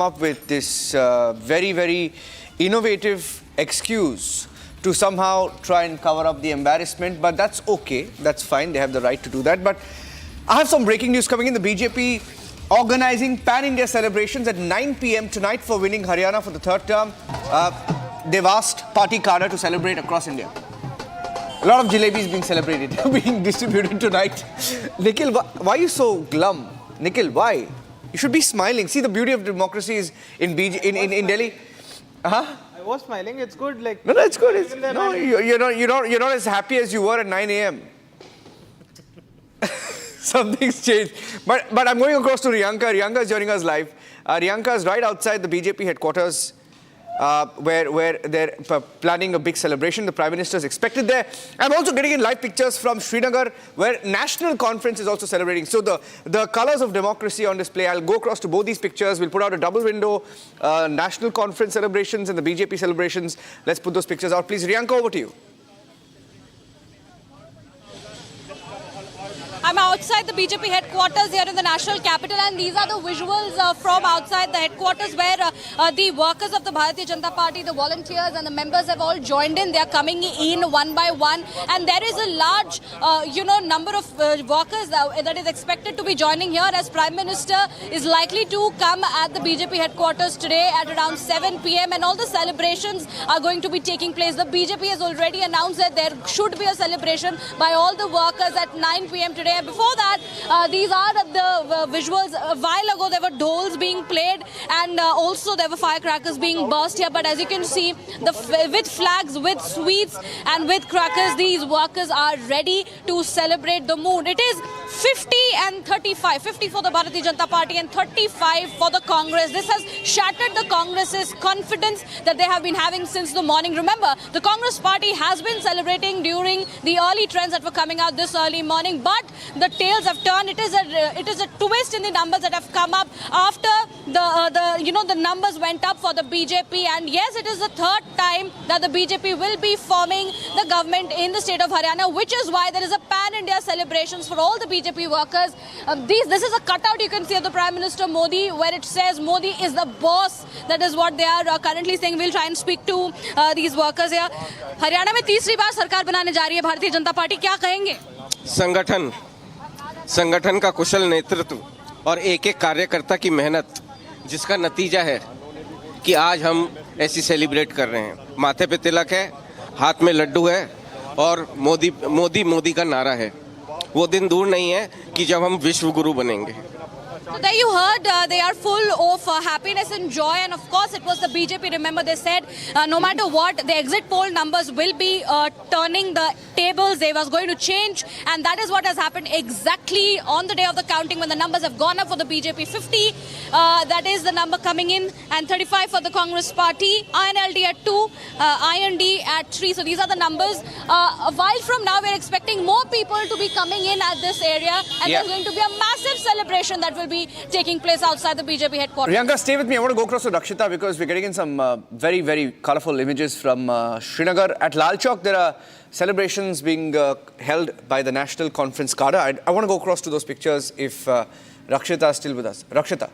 up with this very innovative excuse to somehow try and cover up the embarrassment, but that's okay, that's fine, they have the right to do that. But I have some breaking news coming in. The BJP organizing pan-India celebrations at 9 p.m. tonight for winning Haryana for the third term. They've asked Party Kada to celebrate across India. A lot of jalebis being celebrated, being distributed tonight. Nikhil, why are you so glum? Nikhil, why? You should be smiling. See, the beauty of democracy is in Delhi. I was smiling. It's good. Like No, it's good. You're not as happy as you were at 9 a.m. Something's changed. But I'm going across to Riyanka. Riyanka is joining us live. Riyanka is right outside the BJP headquarters, where they're planning a big celebration. The Prime Minister is expected there. I'm also getting in live pictures from Srinagar, where National Conference is also celebrating. So the colors of democracy on display. I'll go across to both these pictures. We'll put out a double window, National Conference celebrations and the BJP celebrations. Let's put those pictures out. Please, Riyanka, over to you. I'm outside the BJP headquarters here in the national capital, and these are the visuals from outside the headquarters where the workers of the Bharatiya Janata Party, the volunteers and the members have all joined in. They are coming in one by one, and there is a large number of workers that is expected to be joining here, as Prime Minister is likely to come at the BJP headquarters today at around 7 p.m. and all the celebrations are going to be taking place. The BJP has already announced that there should be a celebration by all the workers at 9 p.m. today. Before that, these are the visuals. A while ago, there were dolls being played, and also there were firecrackers being burst here. But as you can see, with flags, with sweets, and with crackers, these workers are ready to celebrate the mood. It is 50 and 35. 50 for the Bharatiya Janata Party and 35 for the Congress. This has shattered the Congress's confidence that they have been having since the morning. Remember, the Congress Party has been celebrating during the early trends that were coming out this early morning, but the tails have turned. It is a twist in the numbers that have come up after the numbers went up for the BJP. And yes, it is the third time that the BJP will be forming the government in the state of Haryana, which is why there is a pan-India celebrations for all the BJP workers. This is a cutout you can see of the Prime Minister Modi, where it says Modi is the boss. That is what they are currently saying. We'll try and speak to these workers here. Haryana में तीसरी बार सरकार बनाने जा रही है Bharatiya Janata party, क्या कहेंगे? संगठन का कुशल नेतृत्व और एक एक कार्यकर्ता की मेहनत, जिसका नतीजा है कि आज हम ऐसी सेलिब्रेट कर रहे हैं. माथे पे तिलक है, हाथ में लड्डू है और मोदी मोदी मोदी का नारा है. वो दिन दूर नहीं है कि जब हम विश्व गुरु बनेंगे. So there you heard, they are full of happiness and joy, and of course it was the BJP. Remember, they said no matter what, the exit poll numbers will be turning the tables. They was going to change, and that is what has happened exactly on the day of the counting, when the numbers have gone up for the BJP. 50, that is the number coming in, and 35 for the Congress Party. INLD at 2, IND at 3. So these are the numbers. A while from now, we're expecting more people to be coming in at this area, and there's going to be a massive celebration that will be taking place outside the BJP headquarters. Riyanka, stay with me. I want to go across to Rakshita because we're getting in some very colourful images from Srinagar. At Lal Chowk, there are celebrations being held by the National Conference Kada. I want to go across to those pictures if Rakshita is still with us. Rakshita.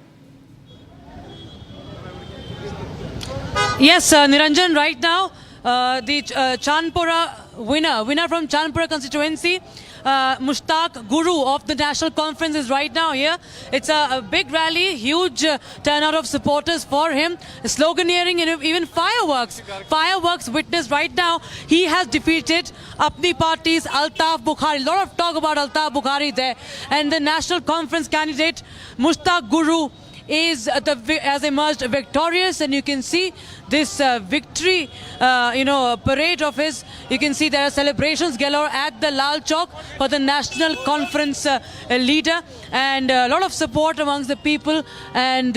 Yes, Niranjan, right now, the Chandpura winner from Chandpura constituency, Mushtaq Guru of the National Conference is right now here. It's a big rally, huge turnout of supporters for him. Sloganeering and even fireworks witnessed right now. He has defeated Apni Party's Altaf Bukhari. A lot of talk about Altaf Bukhari there. And the National Conference candidate Mushtaq Guru has emerged victorious, and you can see this victory parade of his. You can see there are celebrations galore at the Lal Chowk for the National Conference leader, and a lot of support amongst the people. And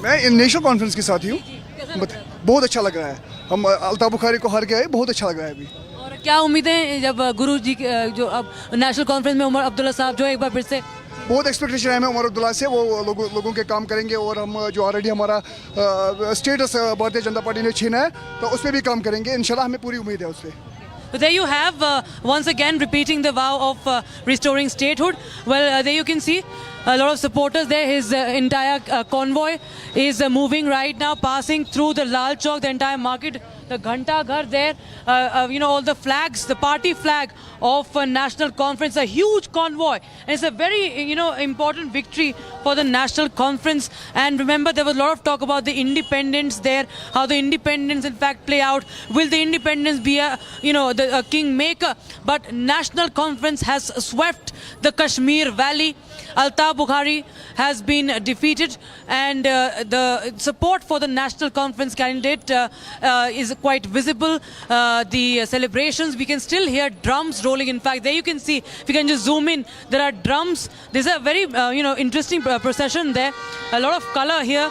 मैं national conference के साथ ही हूँ. बहुत अच्छा लग रहा है. हम अल्ताफ बुखारी को हार के आए, बहुत अच्छा लग रहा है अभी. क्या उम्मीदें जब गुरु जी जो अब नेशनल कॉन्फ्रेंस में उमर अब्दुल्ला साहब जो एक बार फिर से बहुत एक्सपेक्टेशन है हमें उमर अब्दुल्ला से. वो लोगों के काम करेंगे, और हम जो ऑलरेडी हमारा स्टेटस भारतीय जनता पार्टी ने छीना है, तो उस पर भी काम करेंगे इंशाल्लाह. हमें पूरी उम्मीद है उस पर. So there you have, once again, repeating the vow of restoring statehood. Well, there you can see a lot of supporters there. His entire convoy is moving right now, passing through the Lal Chowk, the entire market, the Ghanta Ghar there. All the flags, the party flag of National Conference, a huge convoy. And it's a very, important victory for the National Conference. And remember, there was a lot of talk about the independence there, how the independence in fact play out. Will the independence be a kingmaker? But National Conference has swept the Kashmir Valley. Altaf Bukhari has been defeated, and the support for the National Conference candidate is quite visible. The celebrations, we can still hear drums rolling. In fact, there you can see, if you can just zoom in, there are drums. There's a very interesting procession there. A lot of color here.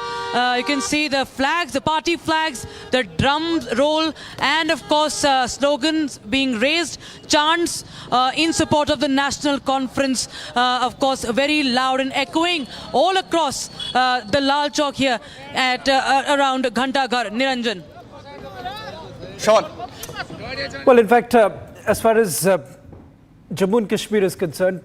You can see the flags, the party flags, the drums roll, and of course slogans being raised, chants in support of the National Conference. Of course, very loud and echoing all across the Lal Chowk here at around Ghanta Ghar. Niranjan. Sean. Well, in fact, as far as Jammu and Kashmir is concerned,